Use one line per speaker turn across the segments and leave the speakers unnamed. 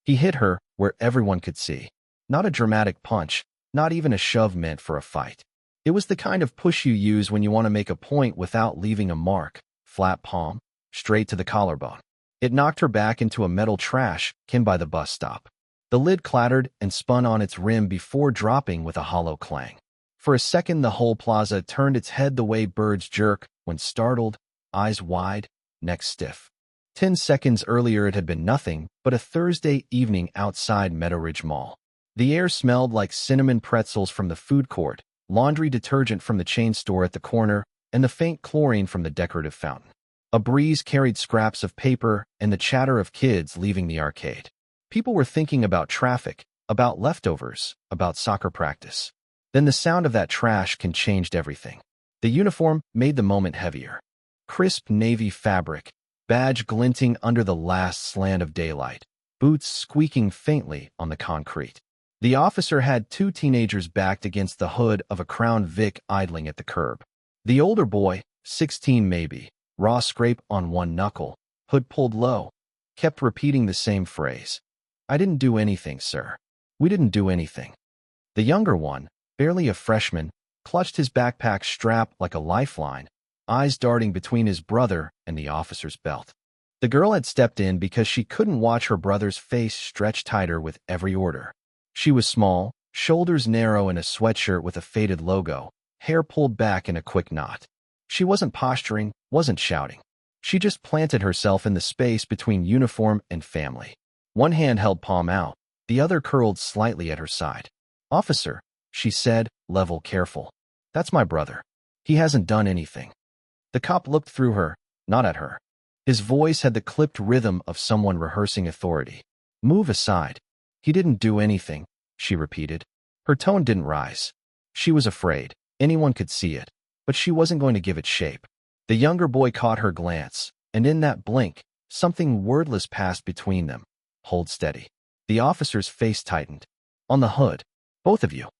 He hit her where everyone could see. Not a dramatic punch, not even a shove meant for a fight. It was the kind of push you use when you want to make a point without leaving a mark. Flat palm, straight to the collarbone. It knocked her back into a metal trash can by the bus stop. The lid clattered and spun on its rim before dropping with a hollow clang. For a second, the whole plaza turned its head the way birds jerk when startled, eyes wide, neck stiff. 10 seconds earlier, it had been nothing but a Thursday evening outside Meadow Ridge Mall. The air smelled like cinnamon pretzels from the food court, laundry detergent from the chain store at the corner, and the faint chlorine from the decorative fountain. A breeze carried scraps of paper and the chatter of kids leaving the arcade. People were thinking about traffic, about leftovers, about soccer practice. Then the sound of that trash can changed everything. The uniform made the moment heavier. Crisp navy fabric, badge glinting under the last slant of daylight, boots squeaking faintly on the concrete. The officer had two teenagers backed against the hood of a Crown Vic idling at the curb. The older boy, 16 maybe, raw scrape on one knuckle, hood pulled low, kept repeating the same phrase. "I didn't do anything, sir. We didn't do anything." The younger one, barely a freshman, clutched his backpack strap like a lifeline, eyes darting between his brother and the officer's belt. The girl had stepped in because she couldn't watch her brother's face stretch tighter with every order. She was small, shoulders narrow in a sweatshirt with a faded logo, hair pulled back in a quick knot. She wasn't posturing, wasn't shouting. She just planted herself in the space between uniform and family. One hand held palm out, the other curled slightly at her side. "Officer," she said, level careful. "That's my brother. He hasn't done anything." The cop looked through her, not at her. His voice had the clipped rhythm of someone rehearsing authority. "Move aside." "He didn't do anything," she repeated. Her tone didn't rise. She was afraid. Anyone could see it, but she wasn't going to give it shape. The younger boy caught her glance, and in that blink, something wordless passed between them. "Hold steady." The officer's face tightened. "On the hood. Both of you."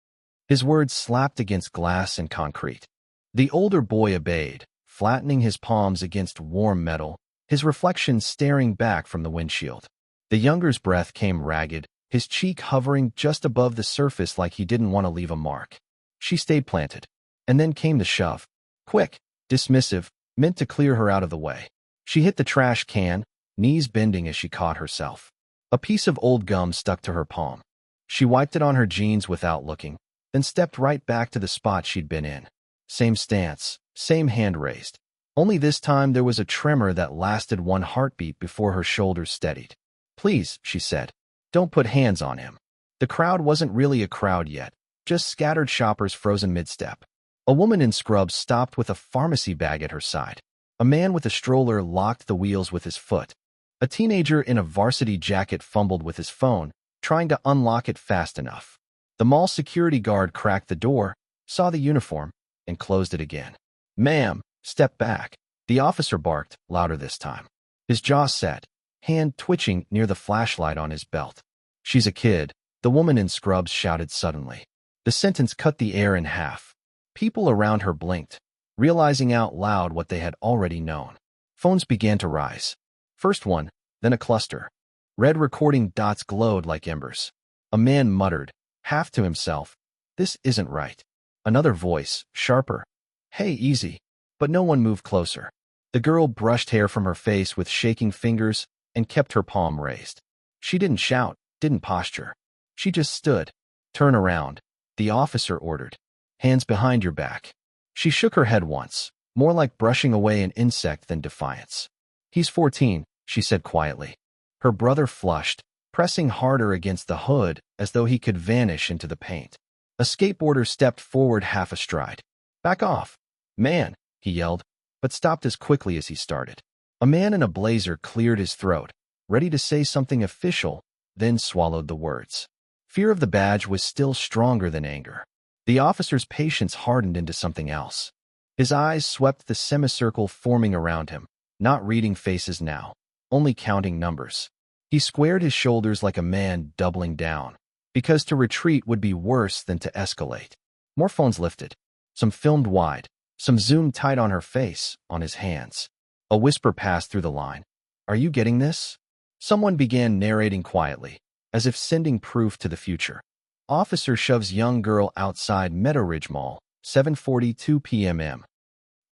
His words slapped against glass and concrete. The older boy obeyed, flattening his palms against warm metal, his reflection staring back from the windshield. The younger's breath came ragged, his cheek hovering just above the surface like he didn't want to leave a mark. She stayed planted. And then came the shove. Quick, dismissive, meant to clear her out of the way. She hit the trash can, knees bending as she caught herself. A piece of old gum stuck to her palm. She wiped it on her jeans without looking, then stepped right back to the spot she'd been in. Same stance, same hand raised. Only this time there was a tremor that lasted one heartbeat before her shoulders steadied. "Please," she said, "don't put hands on him." The crowd wasn't really a crowd yet, just scattered shoppers frozen mid-step. A woman in scrubs stopped with a pharmacy bag at her side. A man with a stroller locked the wheels with his foot. A teenager in a varsity jacket fumbled with his phone, trying to unlock it fast enough. The mall security guard cracked the door, saw the uniform, and closed it again. "Ma'am, step back," the officer barked, louder this time. His jaw set, hand twitching near the flashlight on his belt. "She's a kid," the woman in scrubs shouted suddenly. The sentence cut the air in half. People around her blinked, realizing out loud what they had already known. Phones began to rise. First one, then a cluster. Red recording dots glowed like embers. A man muttered, half to himself, "This isn't right." Another voice, sharper, "Hey, easy." But no one moved closer. The girl brushed hair from her face with shaking fingers and kept her palm raised. She didn't shout, didn't posture. She just stood. "Turn around," the officer ordered. "Hands behind your back." She shook her head once, more like brushing away an insect than defiance. "He's 14, she said quietly. Her brother flushed, pressing harder against the hood as though he could vanish into the paint. A skateboarder stepped forward half a stride. "Back off." "Man," he yelled, but stopped as quickly as he started. A man in a blazer cleared his throat, ready to say something official, then swallowed the words. Fear of the badge was still stronger than anger. The officer's patience hardened into something else. His eyes swept the semicircle forming around him, not reading faces now, only counting numbers. He squared his shoulders like a man doubling down, because to retreat would be worse than to escalate. More phones lifted. Some filmed wide, some zoomed tight on her face, on his hands. A whisper passed through the line. "Are you getting this?" Someone began narrating quietly. as if sending proof to the future. Officer shoves young girl outside Meadow Ridge Mall, 7:42 p.m.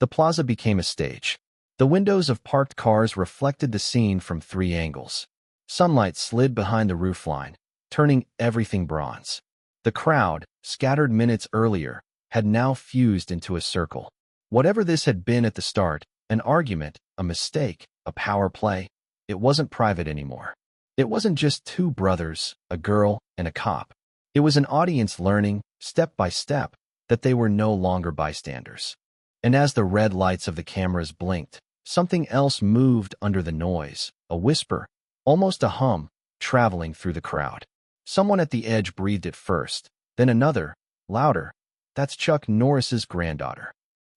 The plaza became a stage. The windows of parked cars reflected the scene from 3 angles. Sunlight slid behind the roofline, turning everything bronze. The crowd, scattered minutes earlier, had now fused into a circle. Whatever this had been at the start, an argument, a mistake, a power play, it wasn't private anymore. It wasn't just 2 brothers, a girl, and a cop. It was an audience learning, step by step, that they were no longer bystanders. And as the red lights of the cameras blinked, something else moved under the noise, a whisper, almost a hum, traveling through the crowd. Someone at the edge breathed it first, then another, louder. That's Chuck Norris's granddaughter.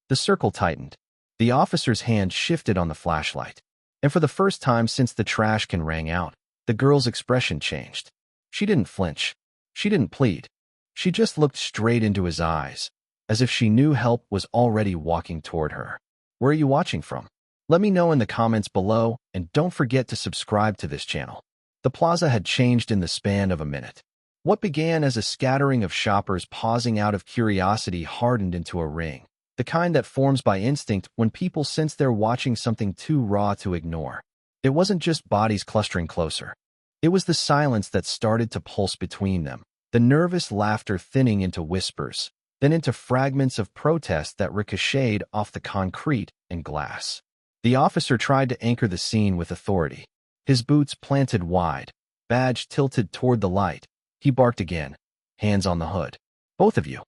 The circle tightened. The officer's hand shifted on the flashlight. And for the first time since the trash can rang out, the girl's expression changed. She didn't flinch. She didn't plead. She just looked straight into his eyes, as if she knew help was already walking toward her. Where are you watching from? Let me know in the comments below, and don't forget to subscribe to this channel. The plaza had changed in the span of a minute. What began as a scattering of shoppers pausing out of curiosity hardened into a ring, the kind that forms by instinct when people sense they're watching something too raw to ignore. It wasn't just bodies clustering closer. It was the silence that started to pulse between them, the nervous laughter thinning into whispers, then into fragments of protest that ricocheted off the concrete and glass. The officer tried to anchor the scene with authority. His boots planted wide, badge tilted toward the light. He barked again, hands on the hood. Both of you.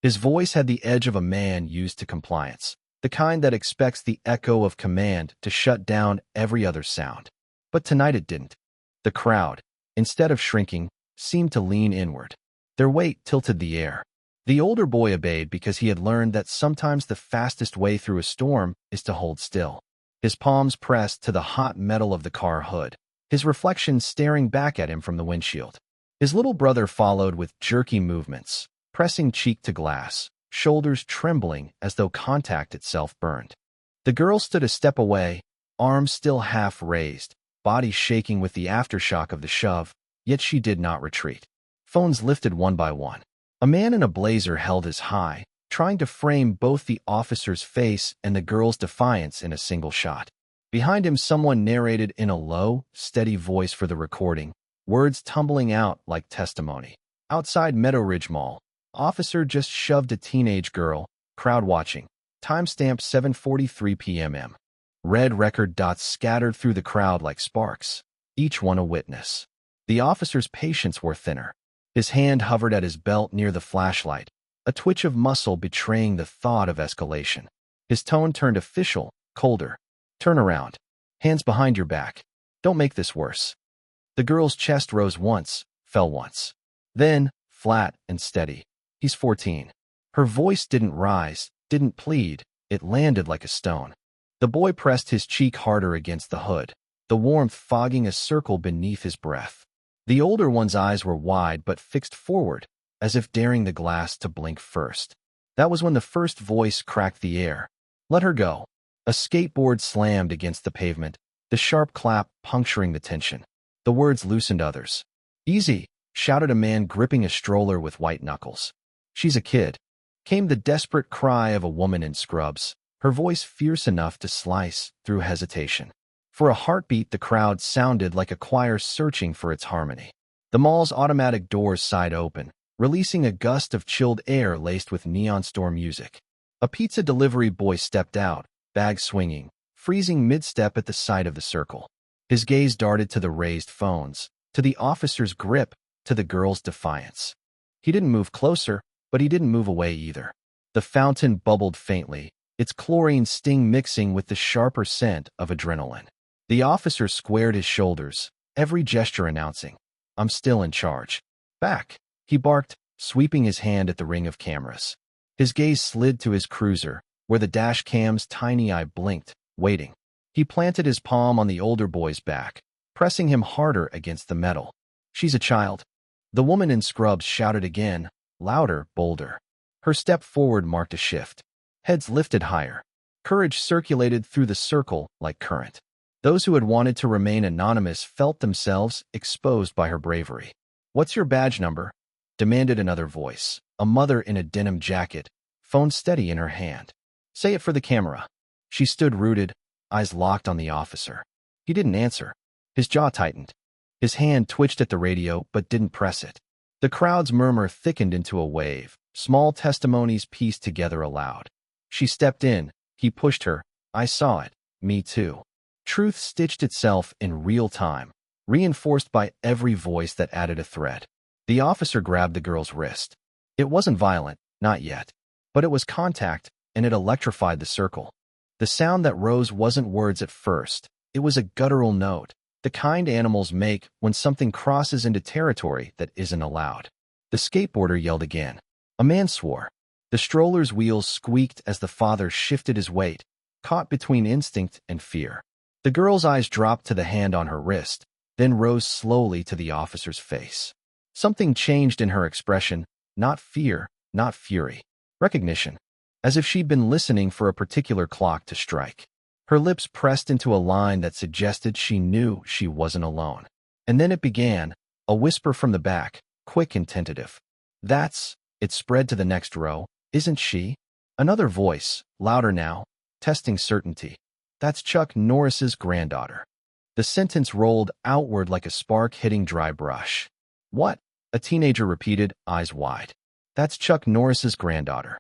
His voice had the edge of a man used to compliance, the kind that expects the echo of command to shut down every other sound. But tonight it didn't. The crowd, instead of shrinking, seemed to lean inward. Their weight tilted the air. The older boy obeyed because he had learned that sometimes the fastest way through a storm is to hold still. His palms pressed to the hot metal of the car hood, his reflection staring back at him from the windshield. His little brother followed with jerky movements, pressing cheek to glass, shoulders trembling as though contact itself burned. The girl stood a step away, arms still half raised, body shaking with the aftershock of the shove, yet she did not retreat. Phones lifted one by one. A man in a blazer held his high, trying to frame both the officer's face and the girl's defiance in a single shot. Behind him, someone narrated in a low, steady voice for the recording, words tumbling out like testimony. Outside Meadow Ridge Mall, officer just shoved a teenage girl, crowd watching. Timestamp 7:43 p.m. Red record dots scattered through the crowd like sparks, each one a witness. The officer's patience wore thinner. His hand hovered at his belt near the flashlight, a twitch of muscle betraying the thought of escalation. His tone turned official, colder. Turn around. Hands behind your back. Don't make this worse. The girl's chest rose once, fell once. Then, flat and steady. He's 14. Her voice didn't rise, didn't plead. It landed like a stone. The boy pressed his cheek harder against the hood, the warmth fogging a circle beneath his breath. The older one's eyes were wide but fixed forward, as if daring the glass to blink first. That was when the first voice cracked the air. Let her go. A skateboard slammed against the pavement, the sharp clap puncturing the tension. The words loosened others. Easy, shouted a man gripping a stroller with white knuckles. She's a kid. Came the desperate cry of a woman in scrubs, her voice fierce enough to slice through hesitation. For a heartbeat, the crowd sounded like a choir searching for its harmony. The mall's automatic doors sighed open, releasing a gust of chilled air laced with neon store music. A pizza delivery boy stepped out, bag swinging, freezing mid-step at the sight of the circle. His gaze darted to the raised phones, to the officer's grip, to the girl's defiance. He didn't move closer, but he didn't move away either. The fountain bubbled faintly, its chlorine sting mixing with the sharper scent of adrenaline. The officer squared his shoulders, every gesture announcing, "I'm still in charge." Back, he barked, sweeping his hand at the ring of cameras. His gaze slid to his cruiser, where the dash cam's tiny eye blinked, waiting. He planted his palm on the older boy's back, pressing him harder against the metal. "She's a child." The woman in scrubs shouted again, louder, bolder. Her step forward marked a shift. Heads lifted higher. Courage circulated through the circle like current. Those who had wanted to remain anonymous felt themselves exposed by her bravery. "What's your badge number?" demanded another voice, a mother in a denim jacket, phone steady in her hand. "Say it for the camera." She stood rooted, eyes locked on the officer. He didn't answer. His jaw tightened. His hand twitched at the radio but didn't press it. The crowd's murmur thickened into a wave, small testimonies pieced together aloud. She stepped in. He pushed her. "I saw it. Me too." Truth stitched itself in real time, reinforced by every voice that added a thread. The officer grabbed the girl's wrist. It wasn't violent, not yet, but it was contact, and it electrified the circle. The sound that rose wasn't words at first. It was a guttural note, the kind animals make when something crosses into territory that isn't allowed. The skateboarder yelled again. A man swore. The stroller's wheels squeaked as the father shifted his weight, caught between instinct and fear. The girl's eyes dropped to the hand on her wrist, then rose slowly to the officer's face. Something changed in her expression, not fear, not fury. Recognition, as if she'd been listening for a particular clock to strike. Her lips pressed into a line that suggested she knew she wasn't alone. And then it began, a whisper from the back, quick and tentative. It spread to the next row. "Isn't she?" Another voice, louder now, testing certainty. "That's Chuck Norris's granddaughter." The sentence rolled outward like a spark hitting dry brush. "What?" a teenager repeated, eyes wide. "That's Chuck Norris's granddaughter."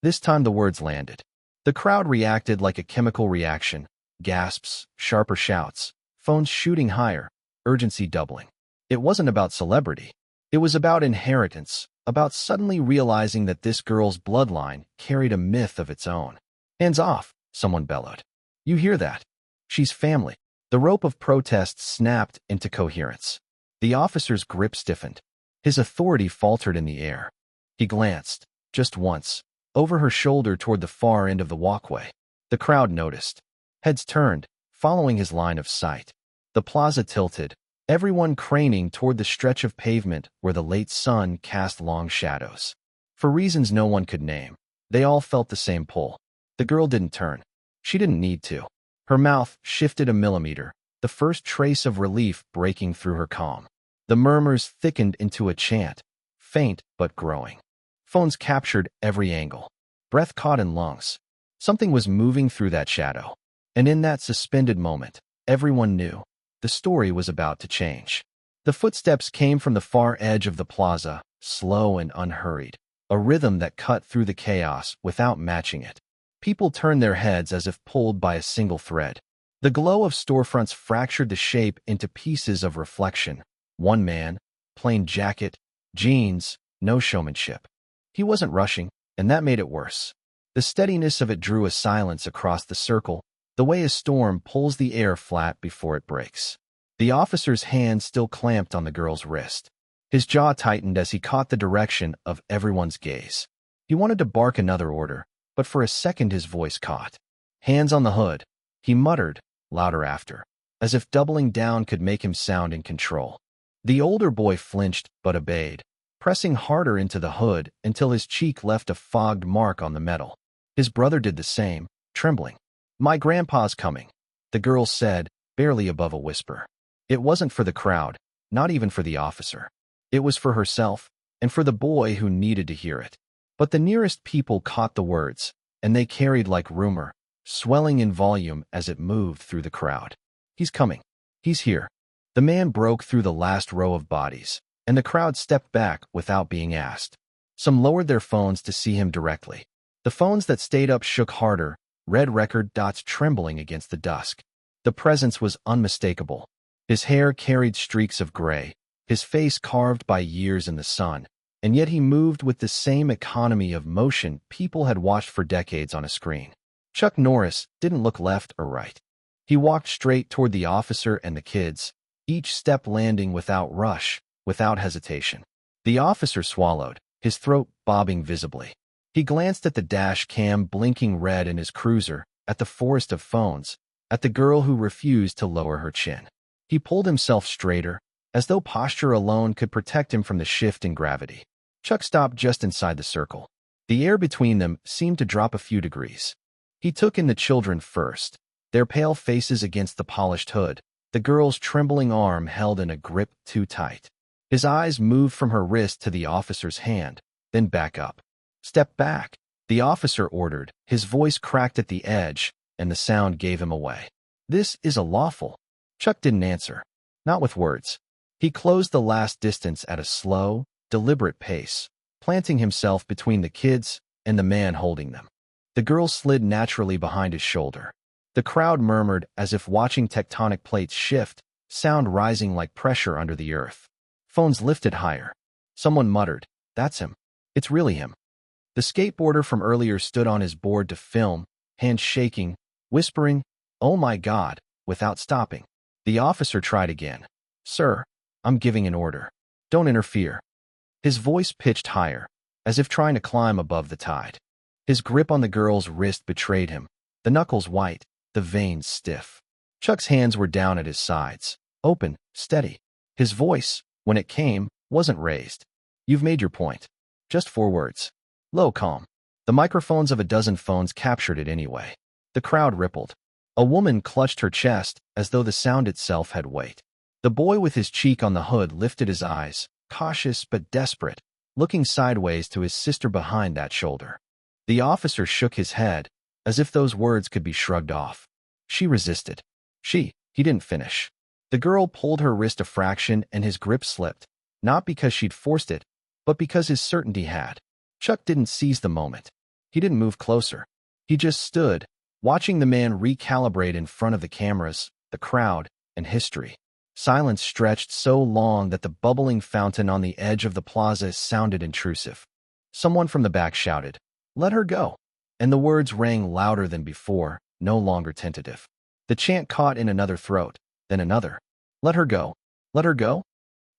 This time the words landed. The crowd reacted like a chemical reaction, gasps, sharper shouts, phones shooting higher, urgency doubling. It wasn't about celebrity. It was about inheritance, about suddenly realizing that this girl's bloodline carried a myth of its own. "Hands off," someone bellowed. "You hear that? She's family." The rope of protest snapped into coherence. The officer's grip stiffened. His authority faltered in the air. He glanced, just once, over her shoulder toward the far end of the walkway. The crowd noticed. Heads turned, following his line of sight. The plaza tilted, everyone craning toward the stretch of pavement where the late sun cast long shadows. For reasons no one could name, they all felt the same pull. The girl didn't turn. She didn't need to. Her mouth shifted a millimeter, the first trace of relief breaking through her calm. The murmurs thickened into a chant, faint but growing. Phones captured every angle. Breath caught in lungs. Something was moving through that shadow. And in that suspended moment, everyone knew the story was about to change. The footsteps came from the far edge of the plaza, slow and unhurried, a rhythm that cut through the chaos without matching it. People turned their heads as if pulled by a single thread. The glow of storefronts fractured the shape into pieces of reflection. One man, plain jacket, jeans, no showmanship. He wasn't rushing, and that made it worse. The steadiness of it drew a silence across the circle, the way a storm pulls the air flat before it breaks. The officer's hand still clamped on the girl's wrist. His jaw tightened as he caught the direction of everyone's gaze. He wanted to bark another order, but for a second his voice caught. "Hands on the hood," he muttered, louder after, as if doubling down could make him sound in control. The older boy flinched but obeyed, pressing harder into the hood until his cheek left a fogged mark on the metal. His brother did the same, trembling. "My grandpa's coming," the girl said, barely above a whisper. It wasn't for the crowd, not even for the officer. It was for herself, and for the boy who needed to hear it. But the nearest people caught the words, and they carried like rumor, swelling in volume as it moved through the crowd. "He's coming. He's here." The man broke through the last row of bodies, and the crowd stepped back without being asked. Some lowered their phones to see him directly. The phones that stayed up shook harder, red record dots trembling against the dusk. The presence was unmistakable. His hair carried streaks of gray, his face carved by years in the sun, and yet he moved with the same economy of motion people had watched for decades on a screen. Chuck Norris didn't look left or right. He walked straight toward the officer and the kids, each step landing without rush, without hesitation. The officer swallowed, his throat bobbing visibly. He glanced at the dash cam blinking red in his cruiser, at the forest of phones, at the girl who refused to lower her chin. He pulled himself straighter, as though posture alone could protect him from the shift in gravity. Chuck stopped just inside the circle. The air between them seemed to drop a few degrees. He took in the children first. their pale faces against the polished hood, the girl's trembling arm held in a grip too tight. His eyes moved from her wrist to the officer's hand, then back up. "Step back," the officer ordered. His voice cracked at the edge, and the sound gave him away. "This is unlawful." Chuck didn't answer. Not with words. He closed the last distance at a slow, deliberate pace, planting himself between the kids and the man holding them. The girl slid naturally behind his shoulder. The crowd murmured as if watching tectonic plates shift, sound rising like pressure under the earth. Phones lifted higher. Someone muttered, "That's him. It's really him." The skateboarder from earlier stood on his board to film, hands shaking, whispering, "Oh my God," without stopping. The officer tried again. "Sir, I'm giving an order. Don't interfere." His voice pitched higher, as if trying to climb above the tide. His grip on the girl's wrist betrayed him, the knuckles white, the veins stiff. Chuck's hands were down at his sides, open, steady. His voice, when it came, wasn't raised. "You've made your point." Just 4 words. Low, calm. The microphones of a dozen phones captured it anyway. The crowd rippled. A woman clutched her chest as though the sound itself had weight. The boy with his cheek on the hood lifted his eyes, cautious but desperate, looking sideways to his sister behind that shoulder. The officer shook his head, as if those words could be shrugged off. She resisted. He didn't finish. The girl pulled her wrist a fraction and his grip slipped, not because she'd forced it, but because his certainty had. Chuck didn't seize the moment. He didn't move closer. He just stood, watching the man recalibrate in front of the cameras, the crowd, and history. Silence stretched so long that the bubbling fountain on the edge of the plaza sounded intrusive. Someone from the back shouted, "Let her go," and the words rang louder than before, no longer tentative. The chant caught in another throat, then another. "Let her go. Let her go."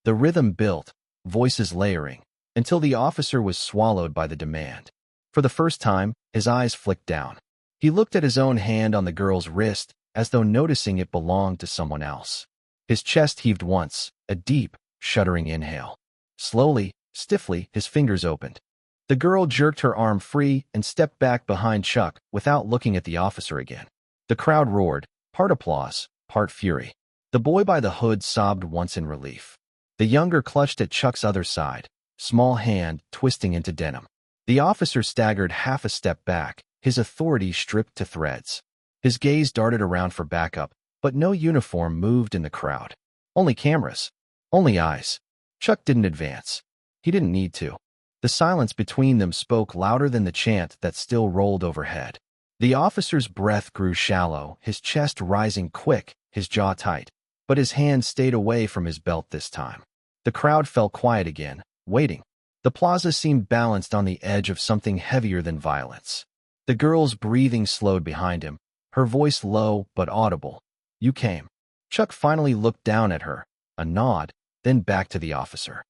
The rhythm built, voices layering, until the officer was swallowed by the demand. For the first time, his eyes flicked down. He looked at his own hand on the girl's wrist, as though noticing it belonged to someone else. His chest heaved once, a deep, shuddering inhale. Slowly, stiffly, his fingers opened. The girl jerked her arm free and stepped back behind Chuck without looking at the officer again. The crowd roared, part applause, part fury. The boy by the hood sobbed once in relief. The younger clutched at Chuck's other side, small hand twisting into denim. The officer staggered half a step back, his authority stripped to threads. His gaze darted around for backup, but no uniform moved in the crowd. Only cameras. Only eyes. Chuck didn't advance. He didn't need to. The silence between them spoke louder than the chant that still rolled overhead. The officer's breath grew shallow, his chest rising quick, his jaw tight, but his hand stayed away from his belt this time. The crowd fell quiet again, waiting. The plaza seemed balanced on the edge of something heavier than violence. The girl's breathing slowed behind him, her voice low but audible. "You came." Chuck finally looked down at her, a nod, then back to the officer.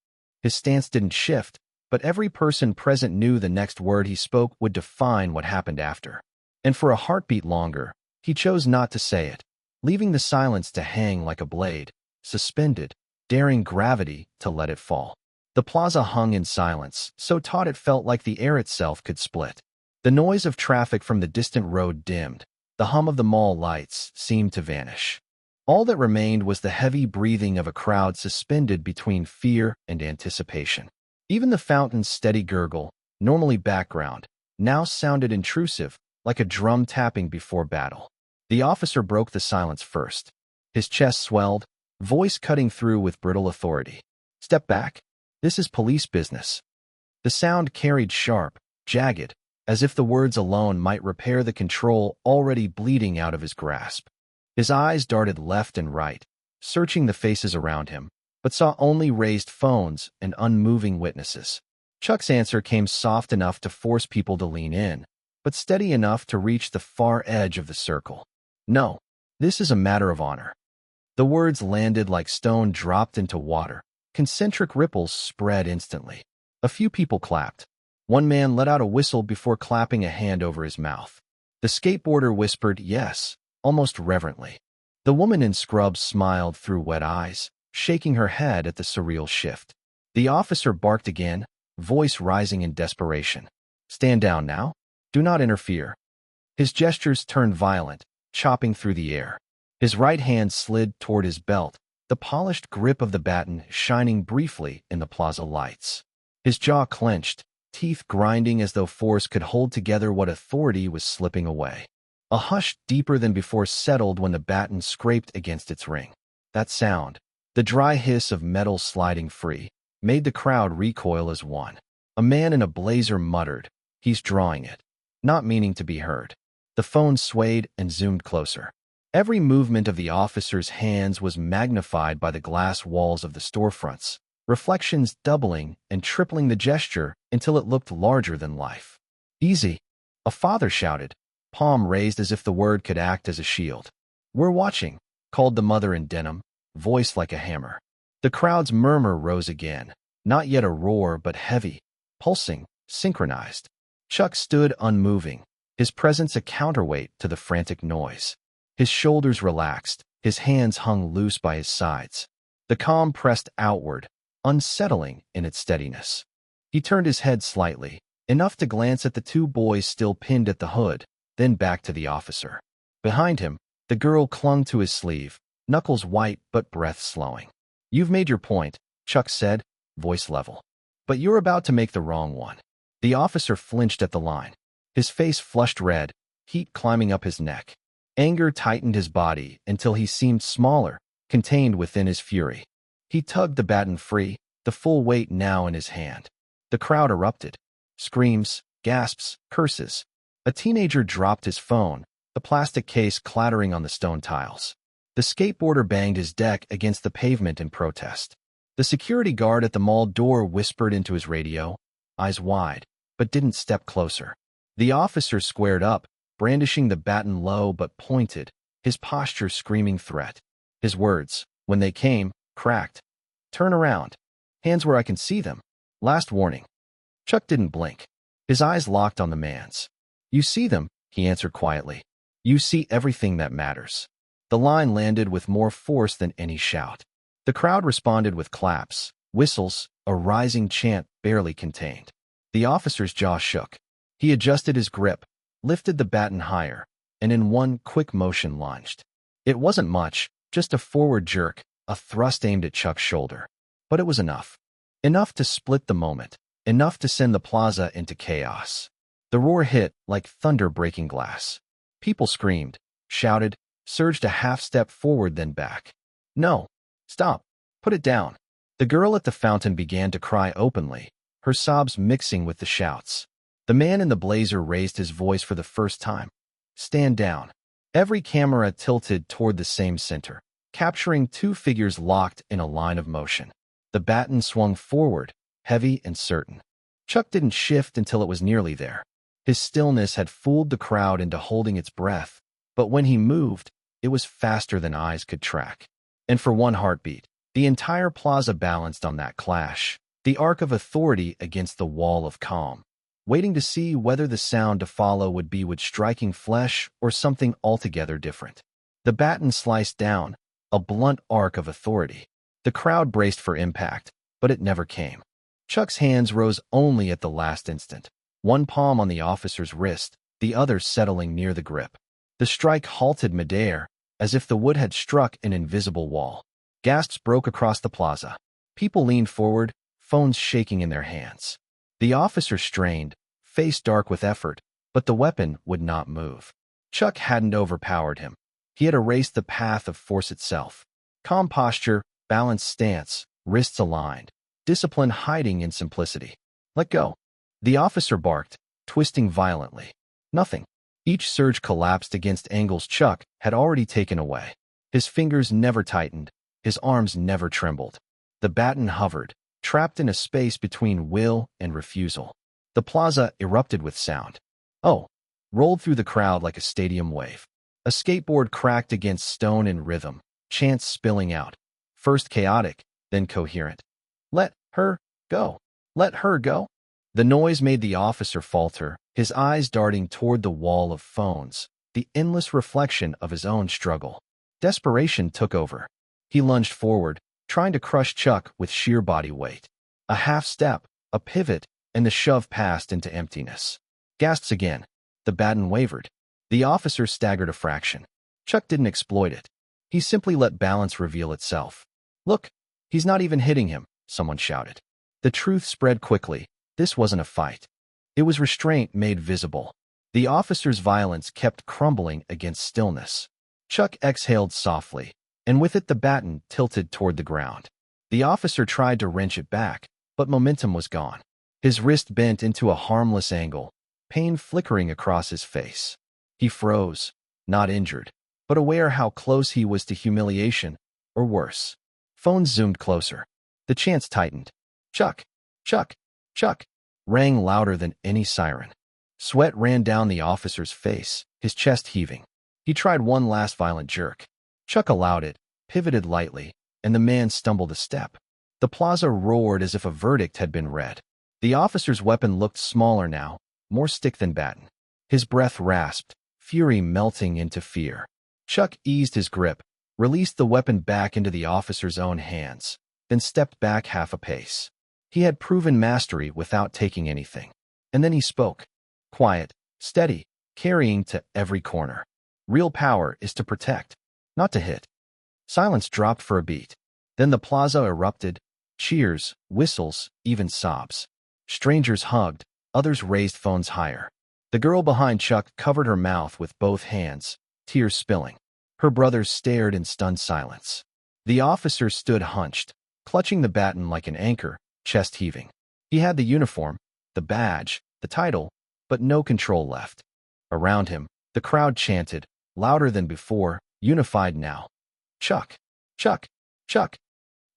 His stance didn't shift, but every person present knew the next word he spoke would define what happened after. And for a heartbeat longer, he chose not to say it, leaving the silence to hang like a blade, suspended, daring gravity to let it fall. The plaza hung in silence, so taut it felt like the air itself could split. The noise of traffic from the distant road dimmed. The hum of the mall lights seemed to vanish. All that remained was the heavy breathing of a crowd suspended between fear and anticipation. Even the fountain's steady gurgle, normally background, now sounded intrusive, like a drum tapping before battle. The officer broke the silence first. His chest swelled, voice cutting through with brittle authority. "Step back. This is police business." The sound carried sharp, jagged, as if the words alone might repair the control already bleeding out of his grasp. His eyes darted left and right, searching the faces around him, but saw only raised phones and unmoving witnesses. Chuck's answer came soft enough to force people to lean in, but steady enough to reach the far edge of the circle. "No, this is a matter of honor." The words landed like stone dropped into water. Concentric ripples spread instantly. A few people clapped. One man let out a whistle before clapping a hand over his mouth. The skateboarder whispered yes, almost reverently. The woman in scrubs smiled through wet eyes, shaking her head at the surreal shift. The officer barked again, voice rising in desperation. "Stand down now. Do not interfere." His gestures turned violent, chopping through the air. His right hand slid toward his belt, the polished grip of the baton shining briefly in the plaza lights. His jaw clenched, teeth grinding as though force could hold together what authority was slipping away. A hush deeper than before settled when the baton scraped against its ring. That sound, the dry hiss of metal sliding free, made the crowd recoil as one. A man in a blazer muttered, "He's drawing it," not meaning to be heard. The phone swayed and zoomed closer. Every movement of the officer's hands was magnified by the glass walls of the storefronts, reflections doubling and tripling the gesture until it looked larger than life. "Easy," a father shouted, palm raised as if the word could act as a shield. "We're watching," called the mother in denim, voice like a hammer. The crowd's murmur rose again, not yet a roar but heavy, pulsing, synchronized. Chuck stood unmoving, his presence a counterweight to the frantic noise. His shoulders relaxed, his hands hung loose by his sides. The calm pressed outward, unsettling in its steadiness. He turned his head slightly, enough to glance at the two boys still pinned at the hood, then back to the officer. Behind him, the girl clung to his sleeve, knuckles white but breath slowing. "You've made your point," Chuck said, voice level. "But you're about to make the wrong one." The officer flinched at the line. His face flushed red, heat climbing up his neck. Anger tightened his body until he seemed smaller, contained within his fury. He tugged the baton free, the full weight now in his hand. The crowd erupted. Screams, gasps, curses. A teenager dropped his phone, the plastic case clattering on the stone tiles. The skateboarder banged his deck against the pavement in protest. The security guard at the mall door whispered into his radio, eyes wide, but didn't step closer. The officer squared up, brandishing the baton low but pointed, his posture screaming threat. His words, when they came, cracked. "Turn around. Hands where I can see them. Last warning." Chuck didn't blink. His eyes locked on the man's. "You see them," he answered quietly. "You see everything that matters." The line landed with more force than any shout. The crowd responded with claps, whistles, a rising chant barely contained. The officer's jaw shook. He adjusted his grip, lifted the baton higher, and in one quick motion lunged. It wasn't much, just a forward jerk, a thrust aimed at Chuck's shoulder. But it was enough. Enough to split the moment, enough to send the plaza into chaos. The roar hit like thunder breaking glass. People screamed, shouted, surged a half-step forward then back. "No! Stop! Put it down!" The girl at the fountain began to cry openly, her sobs mixing with the shouts. The man in the blazer raised his voice for the first time. "Stand down." Every camera tilted toward the same center, capturing two figures locked in a line of motion. The baton swung forward, heavy and certain. Chuck didn't shift until it was nearly there. His stillness had fooled the crowd into holding its breath, but when he moved, it was faster than eyes could track. And for one heartbeat, the entire plaza balanced on that clash, the arc of authority against the wall of calm, waiting to see whether the sound to follow would be with striking flesh or something altogether different. The baton sliced down, a blunt arc of authority. The crowd braced for impact, but it never came. Chuck's hands rose only at the last instant, one palm on the officer's wrist, the other settling near the grip. The strike halted midair, as if the wood had struck an invisible wall. Gasps broke across the plaza. People leaned forward, phones shaking in their hands. The officer strained, face dark with effort, but the weapon would not move. Chuck hadn't overpowered him. He had erased the path of force itself. Calm posture, balanced stance, wrists aligned, discipline hiding in simplicity. "Let go." The officer barked, twisting violently. Nothing. Each surge collapsed against angles Chuck had already taken away. His fingers never tightened, his arms never trembled. The baton hovered, trapped in a space between will and refusal. The plaza erupted with sound. "Oh!" rolled through the crowd like a stadium wave. A skateboard cracked against stone in rhythm, chants spilling out, first chaotic, then coherent. "Let her go! Let her go!" The noise made the officer falter, his eyes darting toward the wall of phones, the endless reflection of his own struggle. Desperation took over. He lunged forward, trying to crush Chuck with sheer body weight. A half step, a pivot, and the shove passed into emptiness. Gasps again. The baton wavered. The officer staggered a fraction. Chuck didn't exploit it. He simply let balance reveal itself. "Look, he's not even hitting him," someone shouted. The truth spread quickly. This wasn't a fight. It was restraint made visible. The officer's violence kept crumbling against stillness. Chuck exhaled softly, and with it the baton tilted toward the ground. The officer tried to wrench it back, but momentum was gone. His wrist bent into a harmless angle, pain flickering across his face. He froze, not injured, but aware how close he was to humiliation, or worse. Phones zoomed closer. The chants tightened. "Chuck! Chuck! Chuck!" rang louder than any siren. Sweat ran down the officer's face, his chest heaving. He tried one last violent jerk. Chuck allowed it, pivoted lightly, and the man stumbled a step. The plaza roared as if a verdict had been read. The officer's weapon looked smaller now, more stick than baton. His breath rasped, fury melting into fear. Chuck eased his grip, released the weapon back into the officer's own hands, then stepped back half a pace. He had proven mastery without taking anything. And then he spoke. Quiet, steady, carrying to every corner. "Real power is to protect, not to hit." Silence dropped for a beat. Then the plaza erupted. Cheers, whistles, even sobs. Strangers hugged, others raised phones higher. The girl behind Chuck covered her mouth with both hands, tears spilling. Her brothers stared in stunned silence. The officer stood hunched, clutching the baton like an anchor, chest heaving. He had the uniform, the badge, the title, but no control left. Around him, the crowd chanted, louder than before, unified now. "Chuck! Chuck! Chuck!"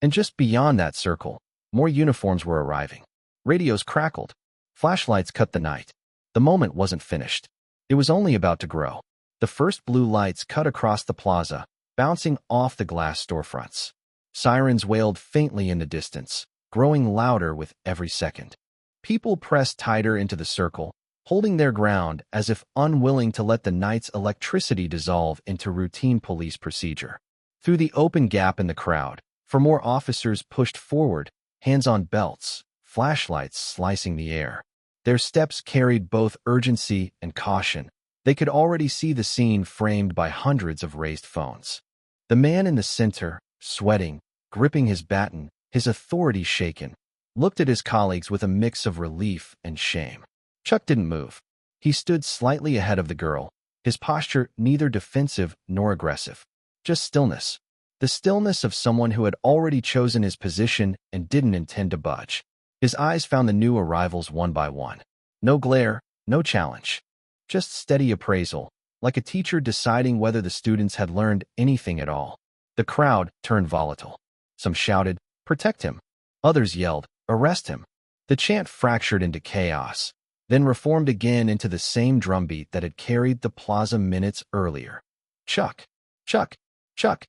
And just beyond that circle, more uniforms were arriving. Radios crackled. Flashlights cut the night. The moment wasn't finished. It was only about to grow. The first blue lights cut across the plaza, bouncing off the glass storefronts. Sirens wailed faintly in the distance, growing louder with every second. People pressed tighter into the circle, holding their ground as if unwilling to let the night's electricity dissolve into routine police procedure. Through the open gap in the crowd, for more officers pushed forward, hands on belts, flashlights slicing the air. Their steps carried both urgency and caution. They could already see the scene framed by hundreds of raised phones. The man in the center, sweating, gripping his baton, his authority shaken, looked at his colleagues with a mix of relief and shame. Chuck didn't move. He stood slightly ahead of the girl, his posture neither defensive nor aggressive. Just stillness. The stillness of someone who had already chosen his position and didn't intend to budge. His eyes found the new arrivals one by one. No glare, no challenge. Just steady appraisal, like a teacher deciding whether the students had learned anything at all. The crowd turned volatile. Some shouted, "Protect him." Others yelled, "Arrest him." The chant fractured into chaos, then reformed again into the same drumbeat that had carried the plaza minutes earlier. "Chuck! Chuck! Chuck!"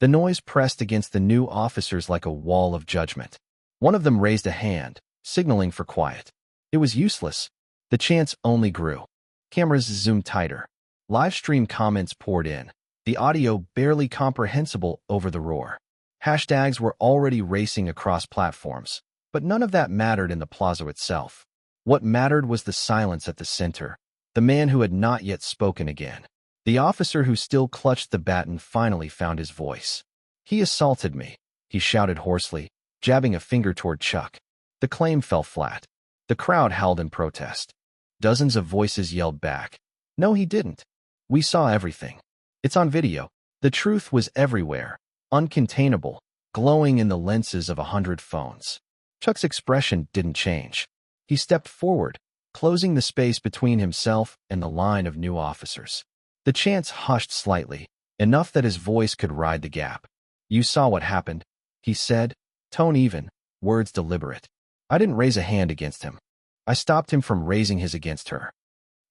The noise pressed against the new officers like a wall of judgment. One of them raised a hand, signaling for quiet. It was useless. The chants only grew. Cameras zoomed tighter. Live-stream comments poured in, the audio barely comprehensible over the roar. Hashtags were already racing across platforms, but none of that mattered in the plaza itself. What mattered was the silence at the center, the man who had not yet spoken again. The officer who still clutched the baton finally found his voice. "He assaulted me," he shouted hoarsely, jabbing a finger toward Chuck. The claim fell flat. The crowd howled in protest. Dozens of voices yelled back, "No, he didn't. We saw everything. It's on video." The truth was everywhere, uncontainable, glowing in the lenses of 100 phones. Chuck's expression didn't change. He stepped forward, closing the space between himself and the line of new officers. The chants hushed slightly, enough that his voice could ride the gap. "You saw what happened," he said, tone even, words deliberate. "I didn't raise a hand against him. I stopped him from raising his against her."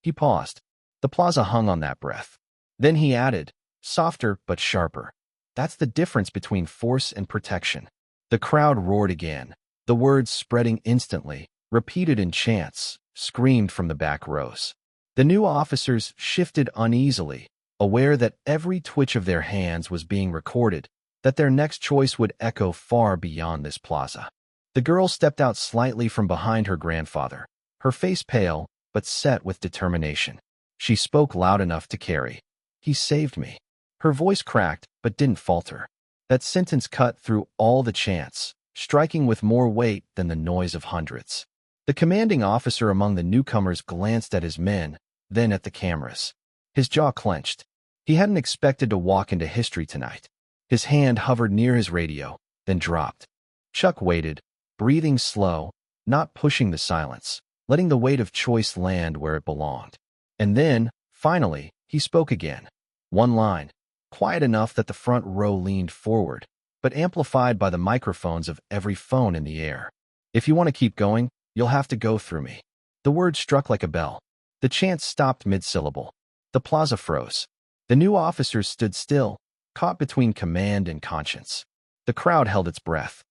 He paused. The plaza hung on that breath. Then he added, softer but sharper, "That's the difference between force and protection." The crowd roared again, the words spreading instantly, repeated in chants, screamed from the back rows. The new officers shifted uneasily, aware that every twitch of their hands was being recorded, that their next choice would echo far beyond this plaza. The girl stepped out slightly from behind her grandfather, her face pale, but set with determination. She spoke loud enough to carry. "He saved me." Her voice cracked, but didn't falter. That sentence cut through all the chants, striking with more weight than the noise of hundreds. The commanding officer among the newcomers glanced at his men, then at the cameras. His jaw clenched. He hadn't expected to walk into history tonight. His hand hovered near his radio, then dropped. Chuck waited, breathing slow, not pushing the silence, letting the weight of choice land where it belonged. And then, finally, he spoke again. One line, quiet enough that the front row leaned forward, but amplified by the microphones of every phone in the air. If you want to keep going, you'll have to go through me. The word struck like a bell. The chant stopped mid-syllable. The plaza froze. The new officers stood still, caught between command and conscience. The crowd held its breath.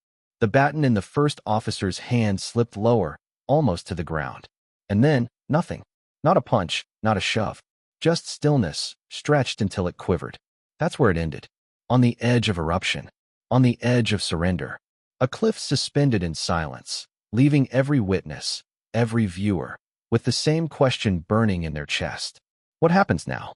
The baton in the first officer's hand slipped lower, almost to the ground. And then, nothing. Not a punch, not a shove. Just stillness, stretched until it quivered. That's where it ended. On the edge of eruption. On the edge of surrender. A cliff suspended in silence, leaving every witness, every viewer, with the same question burning in their chest. What happens now?